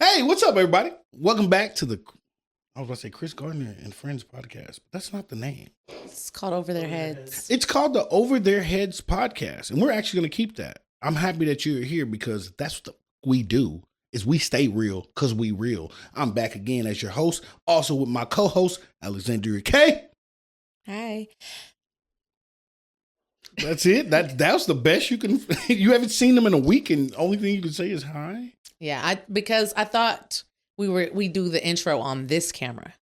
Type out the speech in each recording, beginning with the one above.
Hey, what's up, everybody? Welcome back to I was going to say Chris Gardner and Friends podcast, but that's not the name. It's called Over Their Heads. It's called the Over Their Heads podcast, and we're actually going to keep that. I'm happy that you're here because that's what we do, is we stay real because we real. I'm back again as your host, also with my co-host, Alexandria K. Hi. That's it. That's the best you can. You haven't seen them in a week, and only thing you can say is hi. Yeah, because I thought we do the intro on this camera.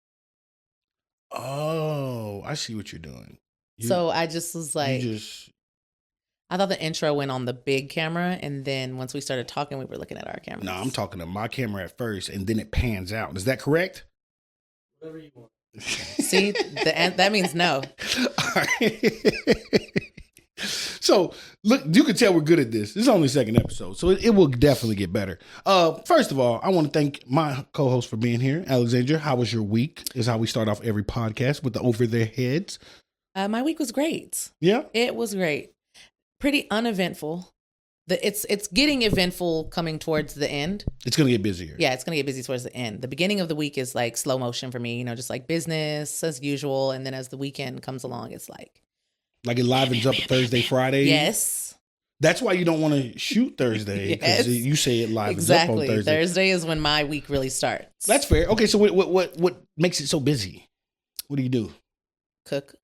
Oh, I see what you're doing. So I just was like, I thought the intro went on the big camera, and then once we started talking, we were looking at our camera. No, I'm talking to my camera at first, and then it pans out. Is that correct? Whatever you want. See, that means no. All right. So, look, you can tell we're good at this. This is only the second episode, so it will definitely get better. First of all, I want to thank my co-host for being here. Alexandria, how was your week? Is how we start off every podcast with the Over Their Heads. My week was great. Yeah? It was great. Pretty uneventful. It's getting eventful coming towards the end. It's going to get busier. Yeah, it's going to get busy towards the end. The beginning of the week is like slow motion for me, just like business as usual. And then as the weekend comes along, it's like it livens up Thursday, Friday. Yes. That's why you don't want to shoot Thursday, because you say it livens up on Thursday. Thursday is when my week really starts. That's fair. Okay, so what makes it so busy? What do you do? Cook.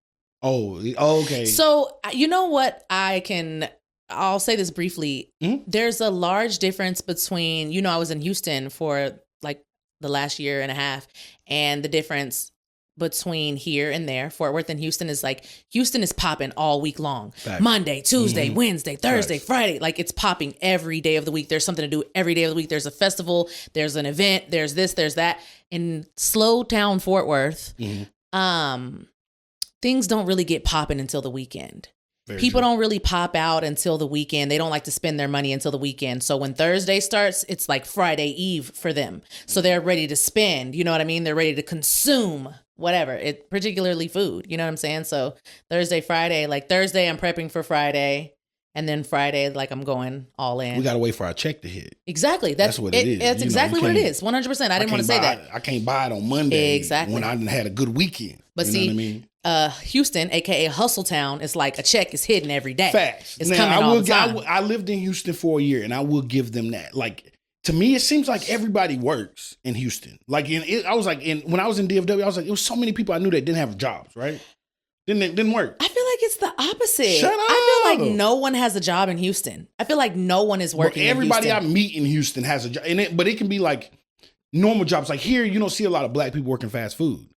Oh, okay. So you know what I'll say this briefly. Mm-hmm. There's a large difference between, I was in Houston for like the last year and a half, and the difference between here and there. Fort Worth and Houston is like, Houston is popping all week long. Fact. Monday, Tuesday, Mm-hmm. Wednesday, Thursday, Fact. Friday. Like it's popping every day of the week. There's something to do every day of the week. There's a festival, there's an event, there's this, there's that. In slow town Fort Worth, things don't really get popping until the weekend. People don't really pop out until the weekend. They don't like to spend their money until the weekend. So when Thursday starts, it's like Friday Eve for them. So they're ready to spend, you know what I mean? They're ready to consume whatever, particularly food, you know what I'm saying? So Thursday, Friday, like Thursday, I'm prepping for Friday. And then Friday, like I'm going all in. We got to wait for our check to hit. Exactly. That's what it is. That's exactly what it is. 100%. I didn't want to say that. I can't buy it on Monday. Exactly. When I didn't had a good weekend. But you know what I mean? Houston, aka Hustle Town, is like a check is hidden every day. Facts. It's now, coming all the time. I lived in Houston for a year, and I will give them that. Like, to me, it seems like everybody works in Houston. Like, when I was in DFW, I was like, it was so many people I knew that didn't have jobs, right? Didn't work. I feel like it's the opposite. Shut up. I feel like no one has a job in Houston. I feel like no one is working. But everybody in I Houston. meet in Houston has a job, but it can be like normal jobs. Like here, you don't see a lot of black people working fast food,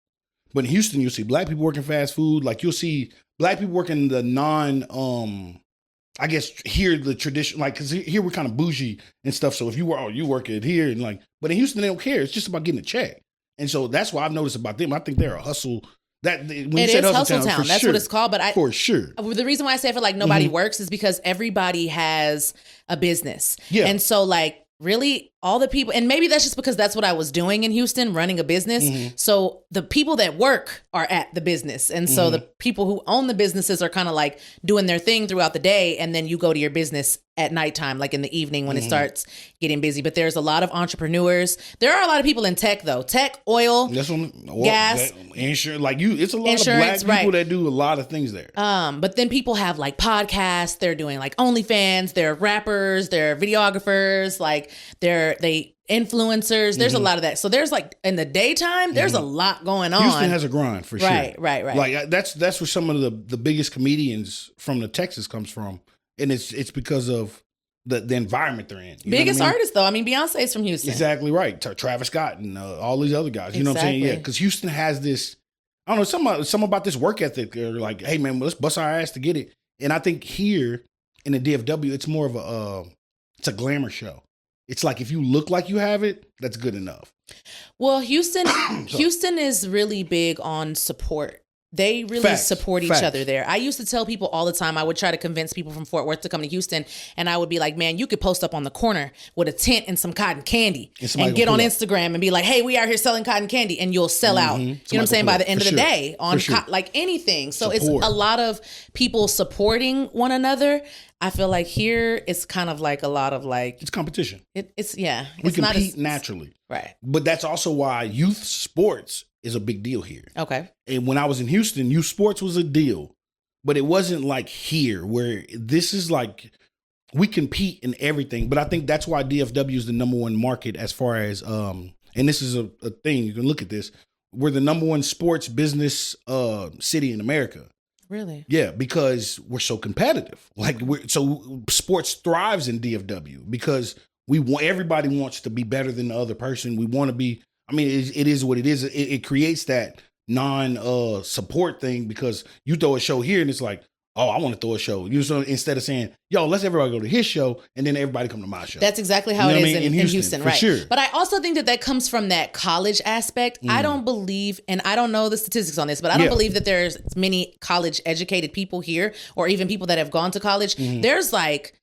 but in Houston, you'll see black people working fast food. Like you'll see black people working the I guess here the tradition, like because here we're kind of bougie and stuff. So if you work it here and like, but in Houston they don't care. It's just about getting a check, and so that's what I've noticed about them. I think they're a hustle. When you it said is Hustle Town. That's sure, what it's called. But for sure, the reason why I say I feel like nobody works is because everybody has a business. Yeah, and so like really all the people, and maybe that's just because that's what I was doing in Houston, running a business. So the people that work are at the business. And so the people who own the businesses are kind of like doing their thing throughout the day. And then you go to your business at nighttime, like in the evening when it starts getting busy. But there's a lot of entrepreneurs. There are a lot of people in tech though. Tech, oil, gas, insurance. Like it's a lot of black people that do a lot of things there. But then people have like podcasts. They're doing like OnlyFans. They're rappers. They're videographers. Like they influencers. There's a lot of that. So there's like in the daytime, there's a lot going on. Houston has a grind for sure. Right. Like that's where some of the biggest comedians from the Texas comes from, and it's because of the environment they're in. Biggest artists though. I mean, Beyonce's from Houston. Exactly right. Travis Scott and all these other guys. You know what I'm saying? Yeah, because Houston has this. I don't know, some about this work ethic. They're like, hey man, let's bust our ass to get it. And I think here in the DFW, it's more of it's a glamour show. It's like if you look like you have it, that's good enough. Well, Houston is really big on support. They really Facts. support each Facts. other there. I used to tell people all the time, I would try to convince people from Fort Worth to come to Houston. And I would be like, man, you could post up on the corner with a tent and some cotton candy somebody and get gonna on pull up. Instagram and be like, hey, we out here selling cotton candy. And you'll sell out. You know what I'm saying? By the end of the day on like anything. So it's a lot of people supporting one another. I feel like here it's kind of like a lot of like. It's competition. It's We compete naturally. Right. But that's also why youth sports is a big deal here. Okay. And when I was in Houston, youth sports was a deal. But it wasn't like here where this is like we compete in everything. But I think that's why DFW is the number one market as far as and this is a thing, you can look at this. We're the number one sports business city in America. Really? Yeah, because we're so competitive. Like so sports thrives in DFW because everybody wants to be better than the other person. We want to be. I mean, it is what it is. It creates that support thing because you throw a show here and it's like, oh, I want to throw a show. You know, instead of saying, yo, let's everybody go to his show and then everybody come to my show. That's exactly how it is in Houston, right? Sure. But I also think that comes from that college aspect. I don't believe, and I don't know the statistics on this, but I don't believe that there's many college educated people here or even people that have gone to college. There's like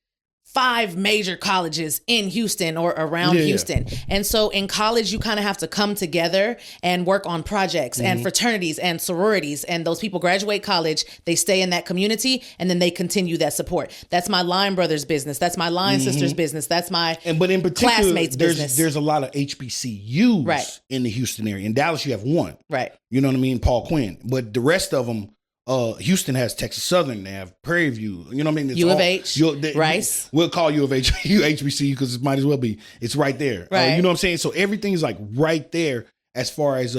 5 major colleges in Houston or around Houston. And so in college, you kind of have to come together and work on projects and fraternities and sororities. And those people graduate college, they stay in that community, and then they continue that support. That's my line brother's business. That's my line sister's business. That's my but in particular, classmates' business. There's a lot of HBCUs in the Houston area. In Dallas, you have one. Right. You know what I mean? Paul Quinn. But the rest of them, Houston has Texas Southern. They have Prairie View. You know what I mean? It's U of H, Rice. We'll call U of H HBCU because it might as well be. It's right there. Right. You know what I'm saying? So everything is like right there as far as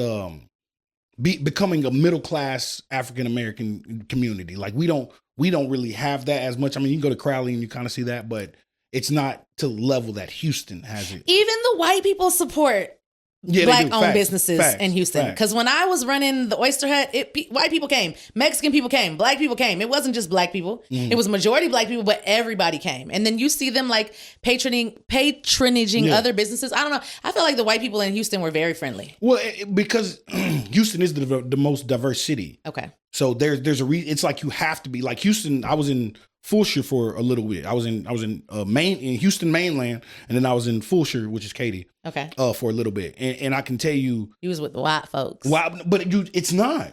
becoming a middle class African American community. Like we don't really have that as much. I mean, you can go to Crowley and you kind of see that, but it's not to the level that Houston has it. Even the white people support Black-owned businesses in Houston. Because when I was running the Oyster Hut, white people came, Mexican people came, Black people came. It wasn't just Black people. It was majority Black people, but everybody came. And then you see them like patronaging other businesses. I don't know. I feel like the white people in Houston were very friendly. Well, because Houston is the most diverse city. Okay. So there's a reason. It's like you have to be like Houston. I was in Fulshire for a little bit. I was in Houston mainland, and then I was in Fulshire, which is Katy. Okay. For a little bit, and I can tell you, he was with the white folks. But it's not.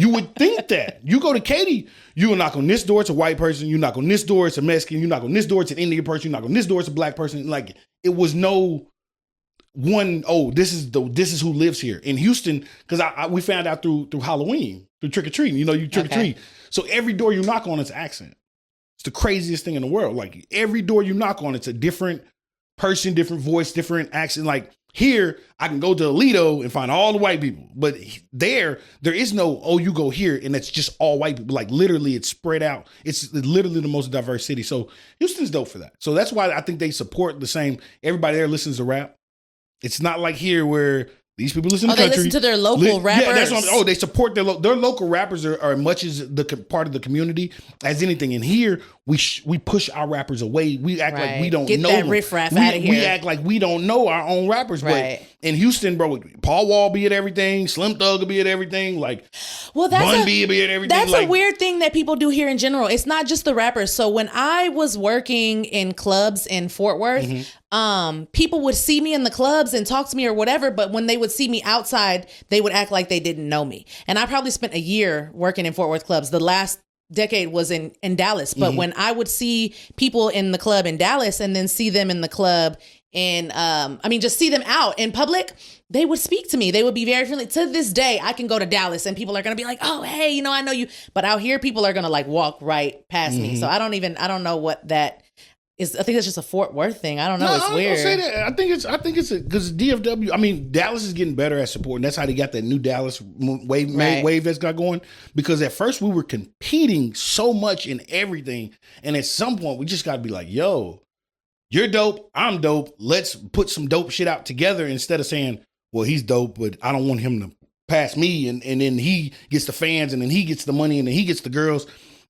You would think that you go to Katy, you will knock on this door, it's a white person. You knock on this door, it's a Mexican. You knock on this door, it's an Indian person. You knock on this door, it's a Black person. Like it was no one. Oh, this is who lives here in Houston because we found out through Halloween, through trick or treating. You know, you trick or treat. So every door you knock on, it's an accent. It's the craziest thing in the world. Like every door you knock on, it's a different person, different voice, different accent. Like here, I can go to Alito and find all the white people. But there is no, oh, you go here and it's just all white people. Like literally it's spread out. It's literally the most diverse city. So Houston's dope for that. So that's why I think they support the same. Everybody there listens to rap. It's not like here where these people listen to country. They listen to their local rappers. Yeah, that's what they support their local rappers are as much as the part of the community as anything. And here we push our rappers away. We act like we don't get know that them. riffraff out of here. We act like we don't know our own rappers. Right. But in Houston, bro, Paul Wall be at everything. Slim Thug will be at everything. Like Bun B will be at everything. That's a weird thing that people do here in general. It's not just the rappers. So when I was working in clubs in Fort Worth, people would see me in the clubs and talk to me or whatever, but when they would see me outside, they would act like they didn't know me. And I probably spent a year working in Fort Worth clubs. The last decade was in Dallas. But when I would see people in the club in Dallas and then see them in the club in, just see them out in public, they would speak to me. They would be very friendly. To this day, I can go to Dallas and people are going to be like, oh, hey, I know you. But out here, people are going to like walk right past me. So I don't know what that is. I think it's just a Fort Worth thing. I don't know. No, it's weird. I don't say that. I think it's because DFW. I mean, Dallas is getting better at supporting. That's how they got that new Dallas wave that's got going. Because at first we were competing so much in everything, and at some point we just got to be like, yo, you're dope, I'm dope. Let's put some dope shit out together instead of saying, well, he's dope, but I don't want him to pass me, and then he gets the fans, and then he gets the money, and then he gets the girls.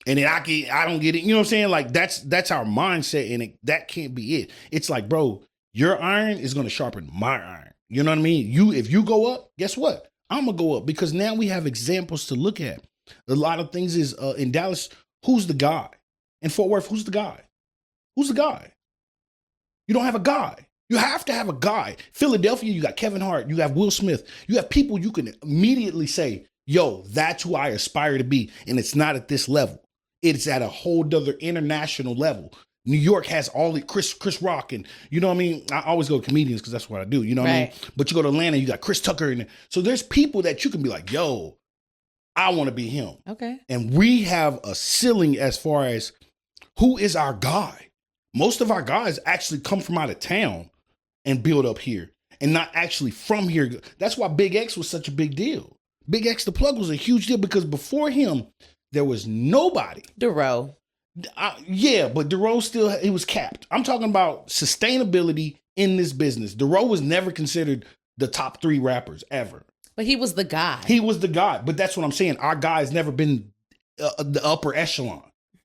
And then I don't get it. You know what I'm saying? Like that's our mindset, and that can't be it. It's like, bro, your iron is going to sharpen my iron. You know what I mean? If you go up, guess what? I'm going to go up because now we have examples to look at. A lot of things is in Dallas, who's the guy? In Fort Worth, who's the guy? Who's the guy? You don't have a guy. You have to have a guy. Philadelphia, you got Kevin Hart, you have Will Smith, you have people you can immediately say, yo, that's who I aspire to be. And it's not at this level. It's at a whole other international level. New York has all the Chris Rock, and you know what I mean? I always go to comedians because that's what I do, you know what I mean? But you go to Atlanta, you got Chris Tucker, and so there's people that you can be like, yo, I want to be him. Okay. And we have a ceiling as far as who is our guy. Most of our guys actually come from out of town and build up here and not actually from here. That's why Big X was such a big deal. Big X the Plug was a huge deal because before him, there was nobody. Dero. Yeah, but Dero still, he was capped. I'm talking about sustainability in this business. Dero was never considered the top 3 rappers ever. But he was the guy. He was the guy. But that's what I'm saying. Our guy's never been the upper echelon.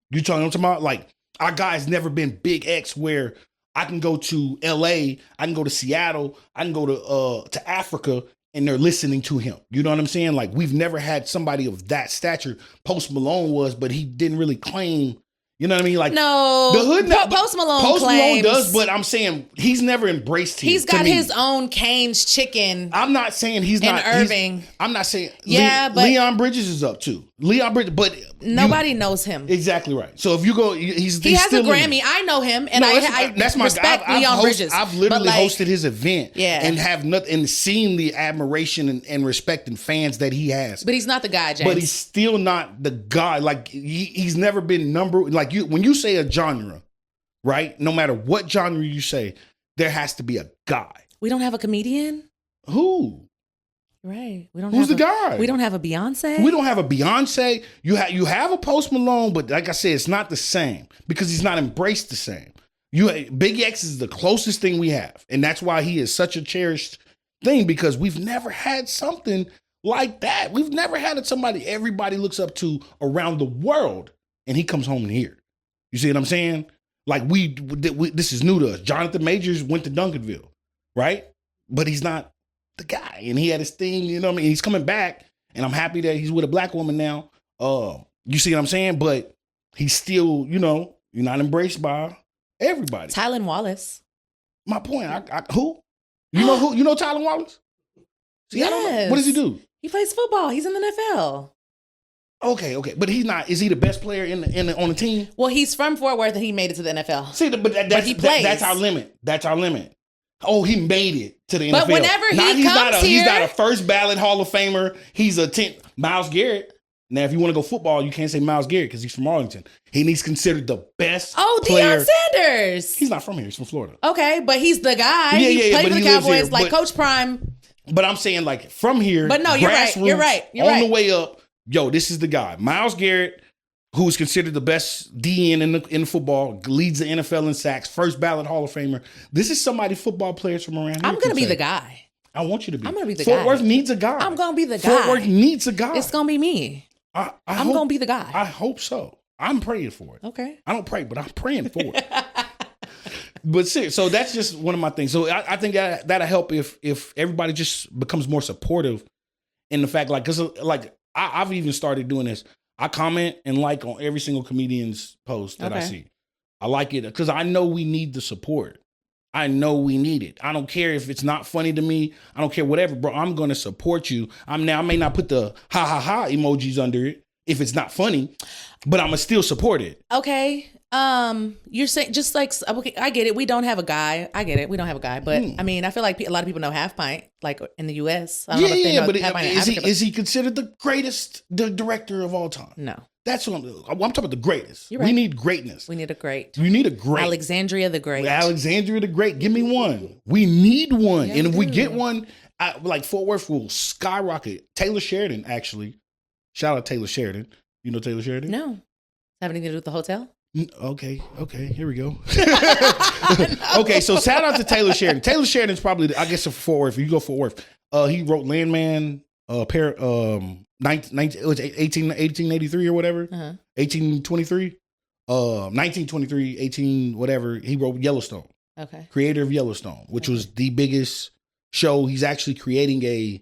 You know what I'm talking about? Like, our guy's never been Big X where I can go to LA, I can go to Seattle, I can go to Africa, and they're listening to him. You know what I'm saying? Like, we've never had somebody of that stature. Post Malone was, but he didn't really claim. You know what I mean? Like, no, the hood. Post Malone Post claims. Malone does, but I'm saying he's never embraced him. He's got his own Cane's Chicken. I'm not saying he's not Irving. I'm not saying. Yeah, but Leon Bridges is up too. Leon Bridges, but nobody knows him. Exactly right. So if you go, he has a Grammy. I know him, and that's my respect Leon Bridges. I've literally hosted his event, and have nothing and seen the admiration and respect and fans that he has. But he's not the guy, James. But he's still not the guy. Like he's never been like you. When you say a genre, right? No matter what genre you say, there has to be a guy. We don't have a comedian. Who? Right. We don't. Who's the guy? We don't have a Beyonce. We don't have a Beyonce. You have a Post Malone, but like I said, it's not the same because he's not embraced the same. Big X is the closest thing we have, and that's why he is such a cherished thing because we've never had something like that. We've never had somebody everybody looks up to around the world, and he comes home here. You see what I'm saying? Like we this is new to us. Jonathan Majors went to Duncanville, right? But he's not the guy, and he had his thing. You know what I mean? He's coming back, and I'm happy that he's with a black woman now. You see what I'm saying? But he's still, you're not embraced by everybody. Tylen Wallace. My point. Who? You know who? You know Tylen Wallace? See, yes. I don't know. What does he do? He plays football. He's in the NFL. Okay, but he's not. Is he the best player on the team? Well, he's from Fort Worth and he made it to the NFL. See, but he plays. That's our limit. That's our limit. Oh, he made it to the NFL. But whenever he's not a first ballot Hall of Famer. He's a 10th. Myles Garrett. Now, if you want to go football, you can't say Myles Garrett because he's from Arlington. He's considered the best player. Deion Sanders. He's not from here. He's from Florida. Okay, but he's the guy. Yeah, he played for the Cowboys, like but, Coach Prime. But I'm saying like from here. But no, you're right. You're right. On the way up, yo, this is the guy. Myles Garrett, who's considered the best DN in football, leads the NFL in sacks, first ballot Hall of Famer. This is somebody football players from around here. I'm going to be the guy. I want you to be. I'm going to be the guy. Fort Worth needs a guy. I'm going to be the guy. Fort Worth needs a guy. It's going to be me. I'm going to be the guy. I hope so. I'm praying for it. Okay. I don't pray, but I'm praying for it. But seriously, so that's just one of my things. So I think that'll help if everybody just becomes more supportive in the fact, like, because like I've even started doing this. I comment and like on every single comedian's post that I see. I like it because I know we need the support. I know we need it. I don't care if it's not funny to me. I don't care whatever, bro. I'm going to support you. I may not put the ha ha ha emojis under it if it's not funny, but I'm going to still support it. Okay. You're saying just like, okay, I get it. We don't have a guy. I get it. We don't have a guy, but I mean, I feel like a lot of people know Half Pint, like in the US. I don't know if they know Half Pint is he considered the greatest director of all time? No. That's what I'm talking about, the greatest. You're right. We need greatness. We need a great. We need a great. Alexandria the Great. Alexandria the Great. Give me one. We need one. Yeah, and if we get one, like Fort Worth will skyrocket. Taylor Sheridan, actually. Shout out Taylor Sheridan. You know Taylor Sheridan? No. Have anything to do with the hotel? Okay. Here we go. Okay, so shout out to Taylor Sheridan. Taylor Sheridan's probably, I guess, for Fort Worth. If you go Fort Worth, he wrote Landman, 1883 or whatever, 1823, 1923, 18 whatever. He wrote Yellowstone. Okay. Creator of Yellowstone, which was the biggest show. He's actually creating a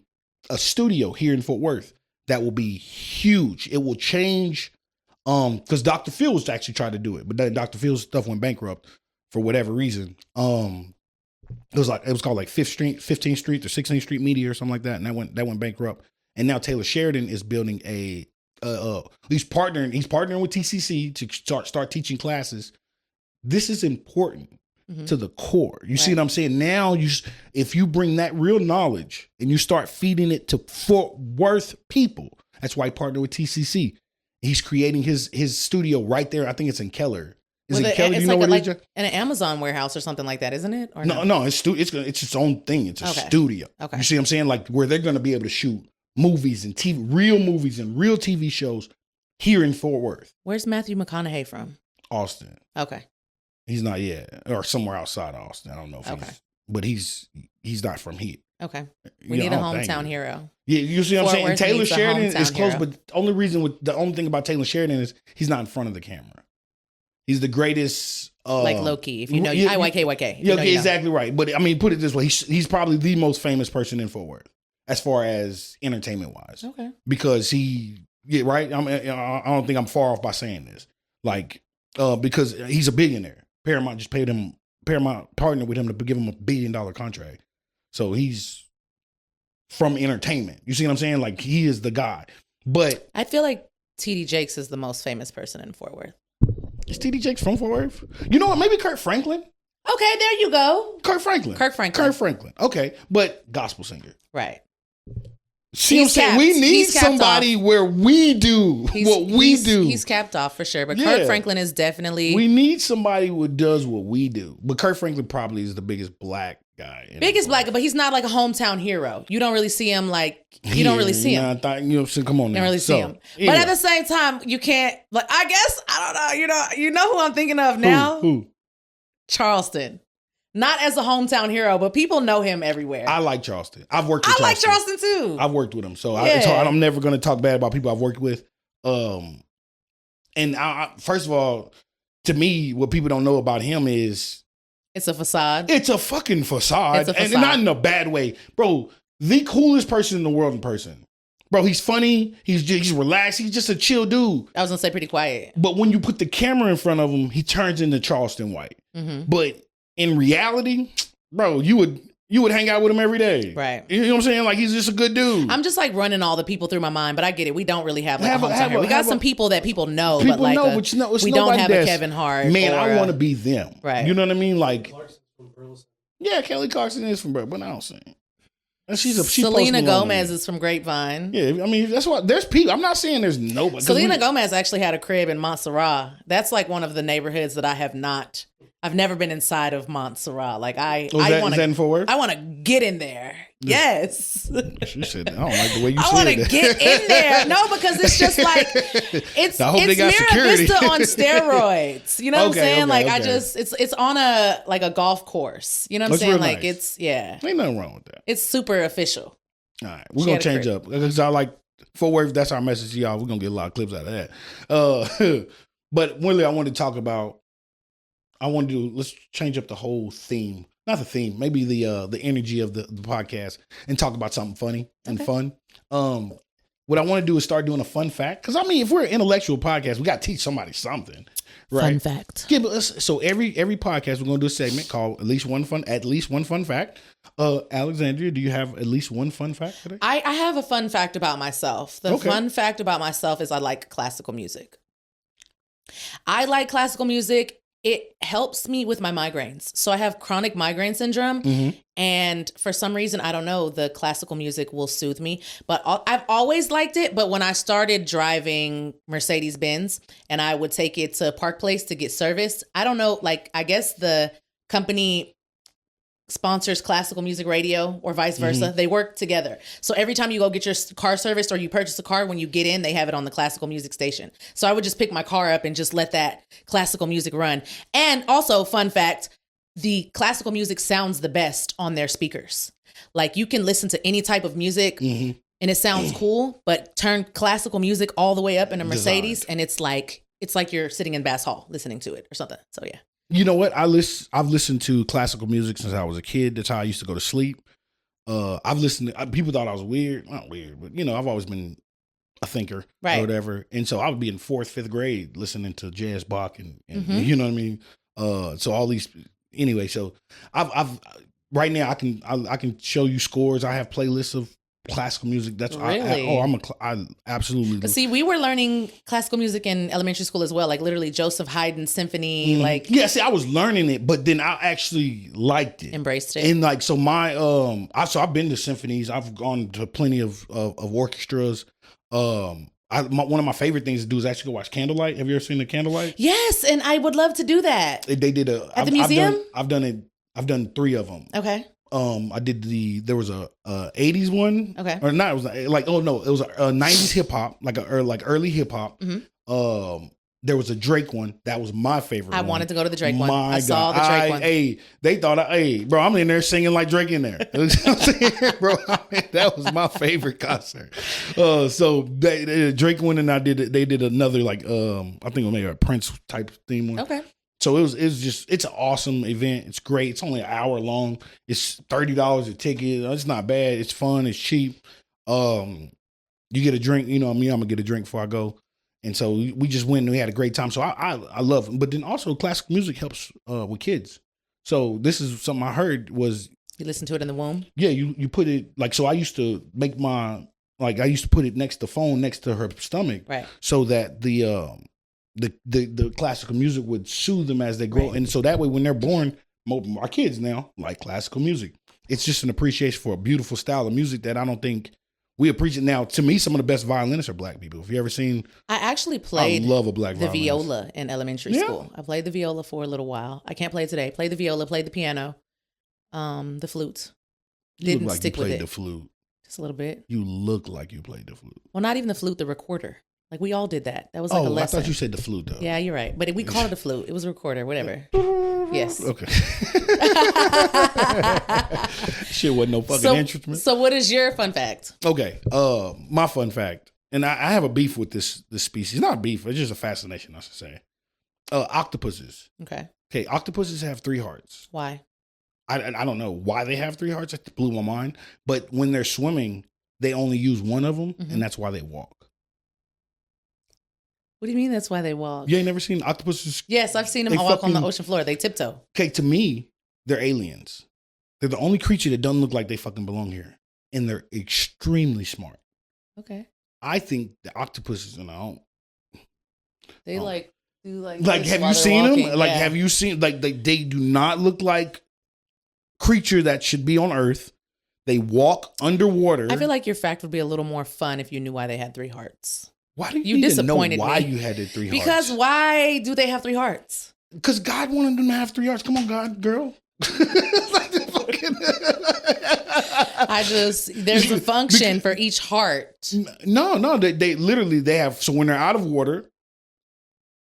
studio here in Fort Worth that will be huge. It will change. Because Dr. Phil was actually tried to do it, but then Dr. Phil's stuff went bankrupt for whatever reason. It was called like 15th Street or 16th Street Media or something like that, and that went bankrupt. And now Taylor Sheridan is building he's partnering with TCC to start teaching classes. This is important to the core. You see what I'm saying? Now if you bring that real knowledge and you start feeding it to Fort Worth people, that's why he partnered with TCC. He's creating his studio right there. I think it's in Keller. Is it Keller? It's you know like where it is? in an Amazon warehouse or something like that, isn't it? Or No, it's its own thing. It's a studio. Okay. You see what I'm saying? Like where they're going to be able to shoot movies and real movies and real TV shows here in Fort Worth. Where's Matthew McConaughey from? Austin. Okay. He's not yet, or somewhere outside of Austin. I don't know if but he's not from here. Okay. We need a hometown hero. Yeah, you see what I'm saying? And Taylor Sheridan is close, hero. but the only thing about Taylor Sheridan is he's not in front of the camera. He's the greatest. Like low key, if you know, YK. Yeah, okay, exactly right. But I mean, put it this way: he's probably the most famous person in Fort Worth as far as entertainment wise. Okay. Because right. I don't think I'm far off by saying this. Like, because he's a billionaire. Paramount partnered with him to give him $1 billion contract. So he's from entertainment. You see what I'm saying? Like he is the guy. But I feel like TD Jakes is the most famous person in Fort Worth. Is TD Jakes from Fort Worth? You know what? Maybe Kurt Franklin. Okay, there you go. Kurt Franklin. Okay, but gospel singer. Right. See what I'm saying? We need somebody where we do what we do. He's capped off for sure, but Kurt Franklin is definitely. We need somebody who does what we do. But Kurt Franklin probably is the biggest black guy. But he's not like a hometown hero. You don't really see him like. You don't really see him. I thought, you know, come on. You don't really see him. Anyway. But at the same time, you can't. Like, I guess I don't know. You know who I'm thinking of now? Who? Charleston. Not as a hometown hero, but people know him everywhere. I like Charleston. I've worked with Charleston. I like Charleston too. I've worked with him. So I'm never going to talk bad about people I've worked with. And first of all, to me, what people don't know about him is... It's a facade. It's a fucking facade. And not in a bad way. Bro, the coolest person in the world in person. Bro, he's funny. He's relaxed. He's just a chill dude. I was going to say pretty quiet. But when you put the camera in front of him, he turns into Charleston White. Mm-hmm. But... in reality, bro, you would hang out with him every day. Right. You know what I'm saying? Like, he's just a good dude. I'm just like running all the people through my mind, but I get it. We don't really have like a hometown hero. We got some people that people know, but like we don't have a Kevin Hart. Man, I want to be them. Right. You know what I mean? Like, yeah, Kelly Clarkson is from Burleson, but I don't sing. And she's Selena Gomez is from Grapevine. Yeah, I mean, that's what there's people. I'm not saying there's nobody. Selena Gomez actually had a crib in Montserrat. That's like one of the neighborhoods that I've never been inside of Montserrat. Like is that in Fort Worth? I want to get in there. Yes. She said, I don't like the way you said that. I want to get in there. No, because it's just like it's Mira Vista on steroids. You know what I'm saying? It's on a golf course. You know what I'm saying? Like nice. Ain't nothing wrong with that. It's super official. All right, we're gonna change up because I like Fort Worth. That's our message to y'all. We're gonna get a lot of clips out of that. But really, I wanted to talk about. Let's change up the whole theme. Not the theme, maybe the energy of the podcast and talk about something funny and fun. What I want to do is start doing a fun fact. Because I mean, if we're an intellectual podcast, we got to teach somebody something. Right? Fun fact. So every podcast, we're going to do a segment called at least one fun fact. Alexandria, do you have at least one fun fact today? I have a fun fact about myself. The fun fact about myself is I like classical music. I like classical music. It helps me with my migraines. So I have chronic migraine syndrome. Mm-hmm. And for some reason, I don't know, the classical music will soothe me. But I've always liked it. But when I started driving Mercedes-Benz and I would take it to Park Place to get serviced, I don't know, like, I guess the company sponsors classical music radio or vice versa. Mm-hmm. They work together. So every time you go get your car serviced or you purchase a car, when you get in, they have it on the classical music station. So I would just pick my car up and just let that classical music run. And also, fun fact, the classical music sounds the best on their speakers. Like you can listen to any type of music and it sounds cool, but turn classical music all the way up in a Mercedes and it's like you're sitting in Bass Hall listening to it or something. So yeah. You know what? I've listened to classical music since I was a kid. That's how I used to go to sleep. I've listened to, people thought I was weird. Not weird, but I've always been a thinker Right. or whatever. And so I would be in 4th, 5th grade listening to jazz Bach and you know what I mean? So all these, anyway, so I've right now I can show you scores. I have playlists of classical music. That's Really? I absolutely. But see, we were learning classical music in elementary school as well, like literally Joseph Haydn symphony, like yeah, see, I was learning it, but then I actually liked it, embraced it. and like so my I've been to symphonies. I've gone to plenty of orchestras. One of my favorite things to do is actually go watch Candlelight. Have you ever seen the Candlelight? Yes, and I would love to do that. They did At the museum? I've done it. I've done 3 of them. Okay. I did there was a 80s one. Okay. Or not, it was like, oh no, it was a 90s hip hop, like early hip hop. There was a Drake one. That was my favorite I one. wanted to go to the Drake one. My I saw the Drake one. Hey, they thought, hey, bro, I'm in there singing like Drake in there. You know what I'm saying? Bro, that was my favorite concert. So Drake one, and they did another, like, I think it was maybe a Prince type theme one. Okay. So it's an awesome event. It's great. It's only an hour long. It's $30 a ticket. It's not bad. It's fun. It's cheap. You get a drink. You know me, I'm gonna get a drink before I go. And so we just went and we had a great time. So I love it. But then also classical music helps with kids. So this is something I heard was You listen to it in the womb? yeah, you put it like, so I used to make I used to put it next to the phone next to her stomach, Right. so that the classical music would soothe them as they grow. Right. And so that way when they're born, our kids now like classical music. It's just an appreciation for a beautiful style of music that I don't think we appreciate. Now, to me, some of the best violinists are black people. If you ever seen, I actually played I love a black the violinist. viola in elementary school. I played the viola for a little while. I can't play it today. Played the viola, played the piano, the flute. You Didn't look like stick you with played it. the flute. Just a little bit. You look like you played the flute. Well, not even the flute, the recorder. Like we all did that. That was like a I lesson. thought you said the flute though. Yeah, you're right. But we called it a flute. It was a recorder, whatever. Yes. Okay. Shit wasn't no fucking instrument. So what is your fun fact? Okay. My fun fact, and I have a beef with this species. Not beef. It's just a fascination, I should say. Octopuses. Okay. Okay. Octopuses have 3 hearts. Why? I don't know why they have 3 hearts. That blew my mind. But when they're swimming, they only use one of them, and that's why they walk. What do you mean that's why they walk? You ain't never seen octopuses? Yes, I've seen them They walk on the fucking- ocean floor. They tiptoe. Okay, to me, they're aliens. They're the only creature that doesn't look like they fucking belong here. And they're extremely smart. Okay. I think the octopuses, and I don't. They Oh. like do like Like, this have while you they're seen walking. them? Like, Yeah. have you seen, like, they do not look like creature that should be on Earth. They walk underwater. I feel like your fact would be a little more fun if you knew why they had 3 hearts. Why do you you need to know disappointed why me. you had the 3 hearts? Because why do they have 3 hearts? Because God wanted them to have 3 hearts. Come on, God, girl. Like the fucking- There's a function for each heart. No, they literally, they have, so when they're out of water,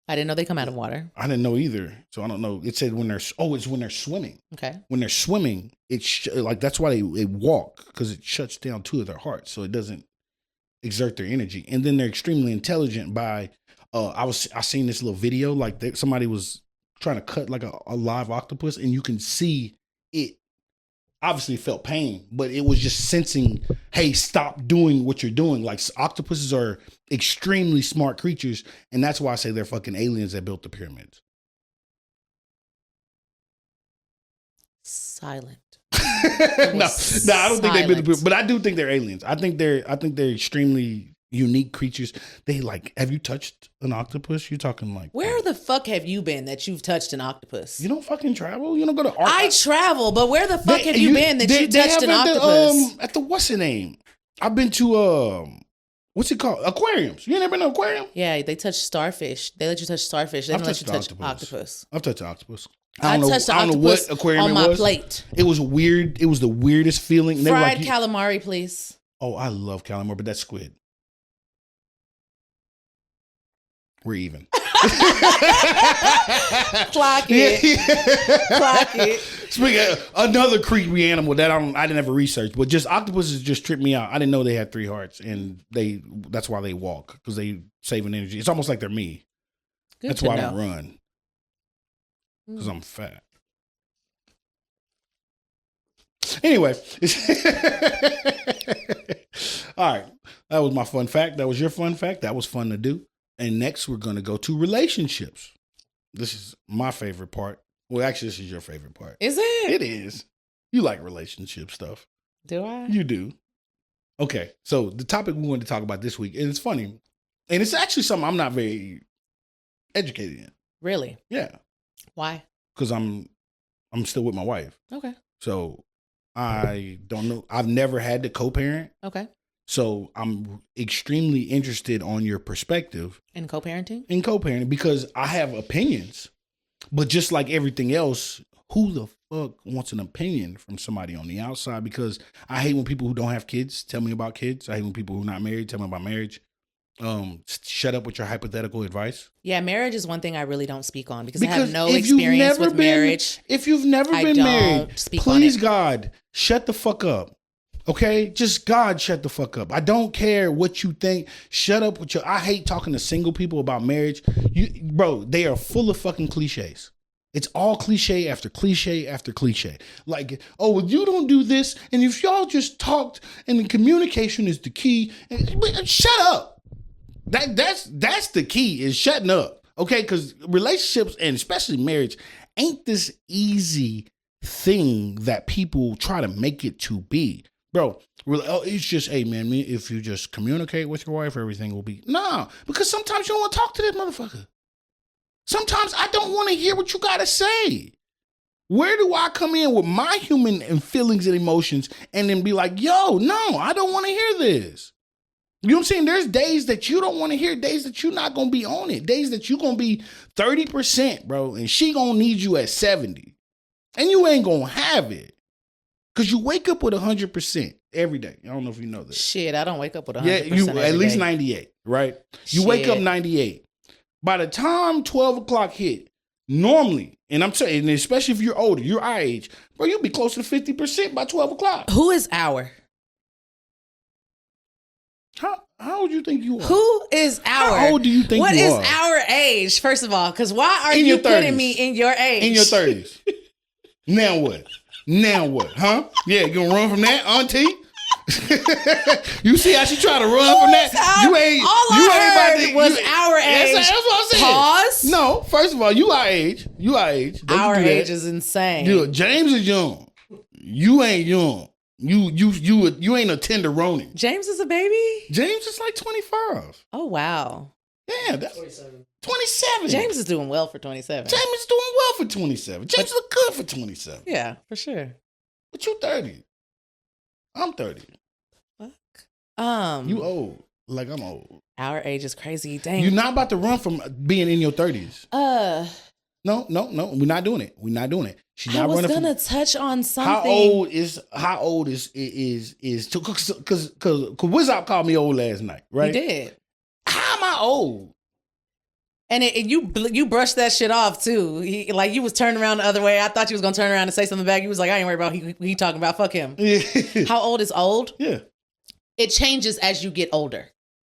I didn't know they come out of water. I didn't know either. So I don't know. It said it's when they're swimming. Okay. When they're swimming, like that's why they walk, because it shuts down 2 of their hearts, so it doesn't exert their energy. And then they're extremely intelligent by, I seen this little video, like somebody was trying to cut like a live octopus, and you can see it obviously felt pain, but it was just sensing, hey, stop doing what you're doing. Like octopuses are extremely smart creatures, and that's why I say they're fucking aliens that built the pyramids. Silent. No, I don't think they built the pyramids, silent. but I do think they're aliens. I think they're extremely unique creatures. They like, have you touched an octopus? You're talking like, Where the fuck have you been that you've touched an octopus? you don't fucking travel? You don't go to art? I travel, but where the fuck have you been that you touched an octopus? At the what's the name? I've been to what's it called? Aquariums. You ain't never been to an aquarium? Yeah, they touch starfish. They let you touch starfish. They I've don't let you touched touch the octopus. I've touched an octopus. I touched the I don't know octopus what aquarium on it my was. plate. It was weird. It was the weirdest feeling. They were Fried like, calamari, please. oh, I love calamari, but that's squid. We're even. Clock it. Clock it. Speaking of another creepy animal that I didn't ever research, but just octopuses just tripped me out. I didn't know they had 3 hearts, and that's why they walk, because they saving energy. It's almost like they're me. Good That's to why know. I don't run, because I'm fat. Anyway, all right, that was my fun fact. That was your fun fact. That was fun to do. And next, we're going to go to relationships. This is my favorite part. Well, actually, this is your favorite part. Is it? It is. You like relationship stuff. Do I? You do. Okay. So the topic we wanted to talk about this week, and it's funny, and it's actually something I'm not very educated in. Really? Yeah. Why? Because I'm still with my wife. Okay. So I don't know. I've never had to co-parent. Okay. So I'm extremely interested on your perspective In co-parenting? in co-parenting because I have opinions. But just like everything else, who the fuck wants an opinion from somebody on the outside? Because I hate when people who don't have kids tell me about kids. I hate when people who are not married tell me about marriage. Shut up with your hypothetical advice. Yeah, marriage is one thing I really don't speak on because I have no if you've experience never with been- marriage. If you've never I been don't married, speak on please it. God, shut the fuck up. Okay? Just God, shut the fuck up. I don't care what you think. Shut up with your... I hate talking to single people about marriage. Bro, they are full of fucking cliches. It's all cliche after cliche after cliche. Like, oh, well, you don't do this. And if y'all just talked and the communication is the key. Shut up. That's the key is shutting up. Okay? Because relationships and especially marriage ain't this easy thing that people try to make it to be. Bro, it's just, hey, man, if you just communicate with your wife, everything will be... Nah, because sometimes you don't want to talk to that motherfucker. Sometimes I don't want to hear what you got to say. Where do I come in with my human and feelings and emotions and then be like, yo, no, I don't want to hear this. You know what I'm saying? There's days that you don't want to hear, days that you're not going to be on it, days that you're going to be 30%, bro, and she going to need you at 70. And you ain't going to have it. Because you wake up with 100% every day. I don't know if you know that. Shit, I don't wake up with 100%. Yeah, you every at least day. 98, right? You wake up Shit. 98. By the time 12 o'clock hit, normally, and I'm saying, and especially if you're older, you're our age, bro, you'll be close to 50% by 12 o'clock. Who is our? How old do you think you are? Who is our? How old do you think What you is are? our age, first of all? Because why are In you your putting 30s. me in your age? In your 30s. Now what? Now what? Huh? Yeah, you gonna run from that, auntie? You see how she try to run from that? All I heard was our age. That's what I'm saying. Pause. No, first of all, you our age. You our age. They Our can do that. age is insane. Dude, James is young. You ain't young. You ain't a tenderoni. James is a baby? James is like 25. Oh, wow. Yeah, that's 27. 27. James is doing well for 27. James is doing well for 27. James look good for 27. Yeah, for sure. But you 30. I'm 30. Fuck. You old. Like I'm old. Our age is crazy. Dang. You're not about to run from being in your 30s. No. We're not doing it. We're not doing it. She's I not was running gonna from. touch on something. How old is because Wizop called me old last night, right? You did. How am I old? And you brushed that shit off too. Like you was turning around the other way. I thought you was gonna turn around and say something back. You was like, I ain't worried about he talking about. Fuck him. Yeah. How old is old? Yeah. It changes as you get older.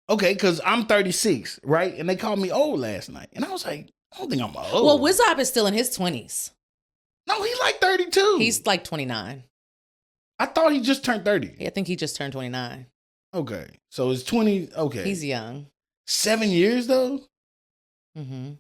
Okay, because I'm 36, right? And they called me old last night. And I was like, I don't think I'm old. Well, Wizop is still in his 20s. No, he's like 32. He's like 29. I thought he just turned 30. I think he just turned 29. Okay. So it's 20. Okay. He's young. 7 years though? Mm-hmm.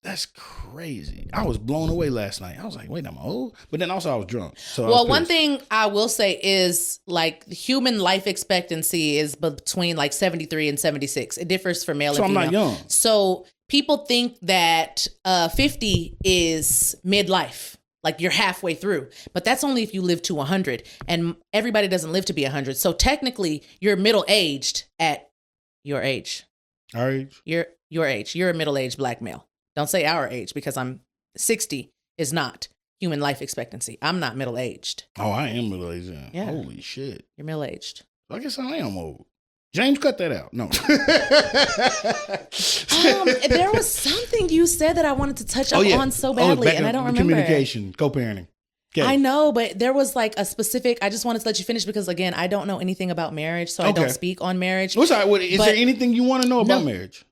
That's crazy. I was blown away last night. I was like, wait, I'm old? But then also I was drunk. So I Well, was one pissed. thing I will say is like human life expectancy is between like 73 and 76. It differs for male So and I'm female. not young. So people think that 50 is midlife. Like you're halfway through, but that's only if you live to 100, and everybody doesn't live to be 100. So technically, you're middle-aged at your age. Our age? Your age. You're a middle-aged black male. Don't say our age because I'm 60 is not human life expectancy. I'm not middle-aged. Oh, I am middle-aged. Yeah. Holy shit. You're middle-aged. I guess I am old. James, cut that out. No. There was something you said that I wanted to touch on so badly, and I don't remember. Communication, co-parenting. Okay. I know, but there was like a specific. I just wanted to let you finish because again, I don't know anything about marriage, so I don't speak on marriage. What's that? Is But- there anything you want to know about No. marriage?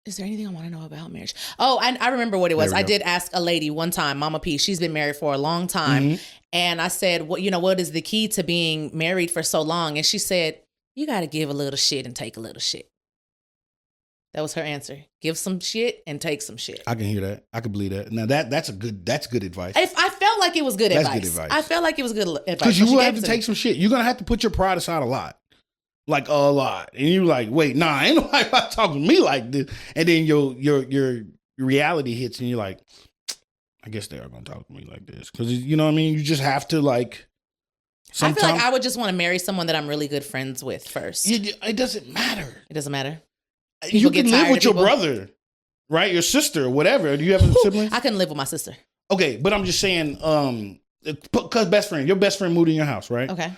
Is there anything I want to know about marriage? Oh, I remember what it was. There we I go. did ask a lady one time, Mama P. She's been married for a long time, Mm-hmm. and I said, "What what is the key to being married for so long?" And she said, you got to give a little shit and take a little shit. That was her answer. Give some shit and take some shit. I can hear that. I can believe that. Now that's good advice. If I felt like it was good That's advice. good advice. I felt like it was good advice. Because you So she will gave have to it take me. some shit. You're gonna have to put your pride aside a lot. Like a lot. And you're like, wait, nah, ain't nobody about to talk to me like this. And then your reality hits and you're like, I guess they are gonna talk to me like this. Because you know what I mean? You just have to like I feel like I would just want to marry someone that I'm really good friends with first. it doesn't matter. It doesn't matter. You get can live tired with of your people. brother, right? Your sister or whatever. Do you have a sibling? I couldn't live with my sister. Okay, but I'm just saying, because your best friend moved in your house, right? Okay.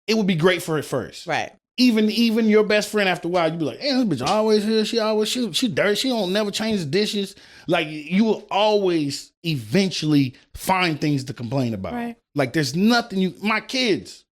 It would be great for it first. Right. Even your best friend after a while, you'd be like, hey, this bitch always here. She always she dirty. She don't never change the dishes. Like you will always eventually find things to complain about. Right. Like there's nothing my kids.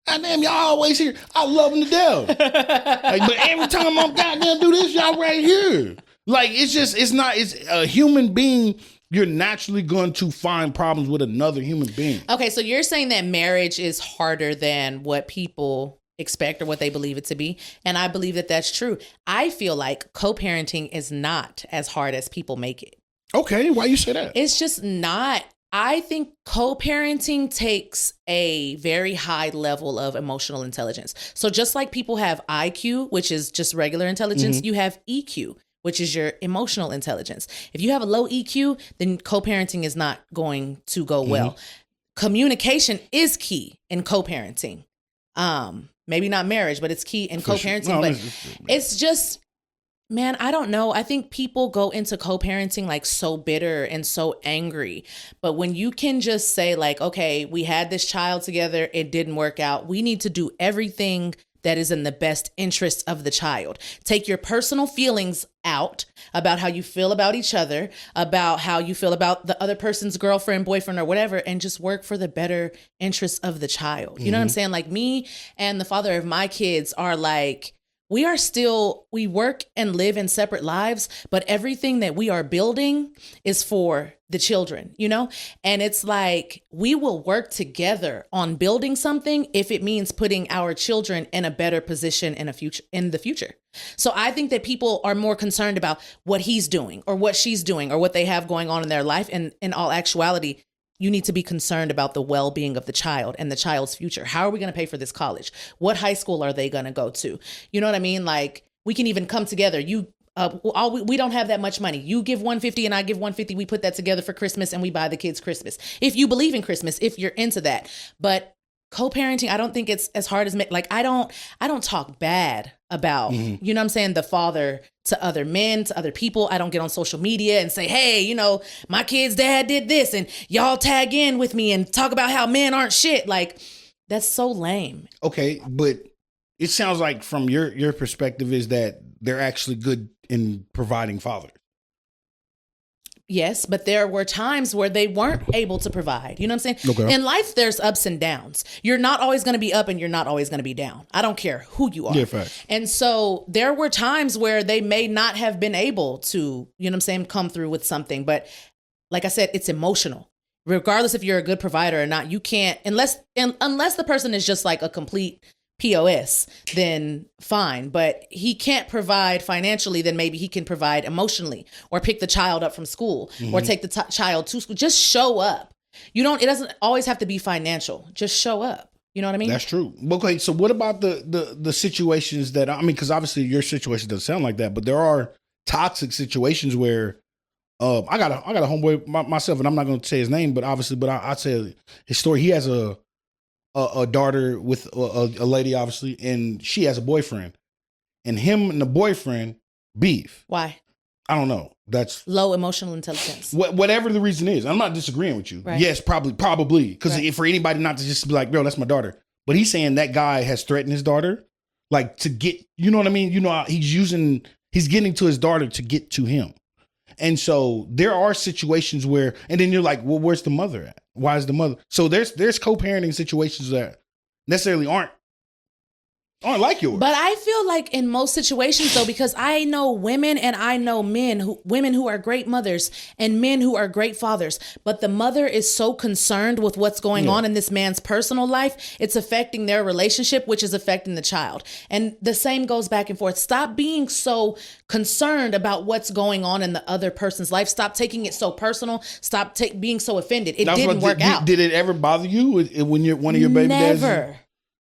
God damn, y'all always here. I love them to death. Like, but every time I'm goddamn do this, y'all right here. Like it's a human being. You're naturally going to find problems with another human being. Okay, so you're saying that marriage is harder than what people expect or what they believe it to be. And I believe that that's true. I feel like co-parenting is not as hard as people make it. Okay, why you say that? It's just not. I think co-parenting takes a very high level of emotional intelligence. So just like people have IQ, which is just regular intelligence, you have EQ, which is your emotional intelligence. If you have a low EQ, then co-parenting is not going to go well. Communication is key in co-parenting. Maybe not marriage, but it's key in co-parenting. No, but it's just, man, I don't know. I think people go into co-parenting like so bitter and so angry. But when you can just say like, okay, we had this child together, it didn't work out. We need to do everything that is in the best interest of the child. Take your personal feelings out about how you feel about each other, about how you feel about the other person's girlfriend, boyfriend, or whatever, and just work for the better interest of the child. You know what I'm saying? Like me and the father of my kids are like, we work and live in separate lives, but everything that we are building is for the children, you know? And it's like, we will work together on building something if it means putting our children in a better position in the future. So I think that people are more concerned about what he's doing or what she's doing or what they have going on in their life. And in all actuality, you need to be concerned about the well-being of the child and the child's future. How are we going to pay for this college? What high school are they going to go to? You know what I mean? Like we can even come together. We don't have that much money. You give $150 and I give $150. We put that together for Christmas and we buy the kids Christmas. If you believe in Christmas, if you're into that, but co-parenting, I don't think it's as hard as like I don't talk bad about, you know what I'm saying, the father to other men, to other people. I don't get on social media and say, hey, you know, my kid's dad did this and y'all tag in with me and talk about how men aren't shit. Like that's so lame. Okay, but it sounds like from your perspective is that they're actually good in providing fathers. Yes, but there were times where they weren't able to provide. You know what I'm saying? Okay. In life, there's ups and downs. You're not always going to be up and you're not always going to be down. I don't care who you are. Yeah, facts. And so there were times where they may not have been able to, you know what I'm saying, come through with something. But like I said, it's emotional. Regardless if you're a good provider or not, you can't, unless the person is just like a complete POS, then fine. But he can't provide financially, then maybe he can provide emotionally or pick the child up from school or take the child to school. Just show up. It doesn't always have to be financial. Just show up. You know what I mean? That's true. Okay, so what about the situations that, I mean, because obviously your situation doesn't sound like that, but there are toxic situations where I got a homeboy myself, and I'm not going to say his name, but obviously, I'd say his story. He has a daughter with a lady, obviously, and she has a boyfriend, and him and the boyfriend beef. Why? I don't know. That's low emotional intelligence. Whatever the reason is. I'm not disagreeing with you. Right. Yes, probably. Because Right. for anybody not to just be like, bro, that's my daughter. But he's saying that guy has threatened his daughter, like to get, you know what I mean? You know, he's getting to his daughter to get to him. And so there are situations where, and then you're like, well, where's the mother at? Why is the mother? So there's co-parenting situations that necessarily aren't Oh, I like yours. But I feel like in most situations though, because I know women and I know women who are great mothers and men who are great fathers, but the mother is so concerned with what's going on in this man's personal life, it's affecting their relationship, which is affecting the child. And the same goes back and forth. Stop being so concerned about what's going on in the other person's life. Stop taking it so personal. Stop being so offended. It didn't work out. Did it ever bother you when one of your baby daddies? Never.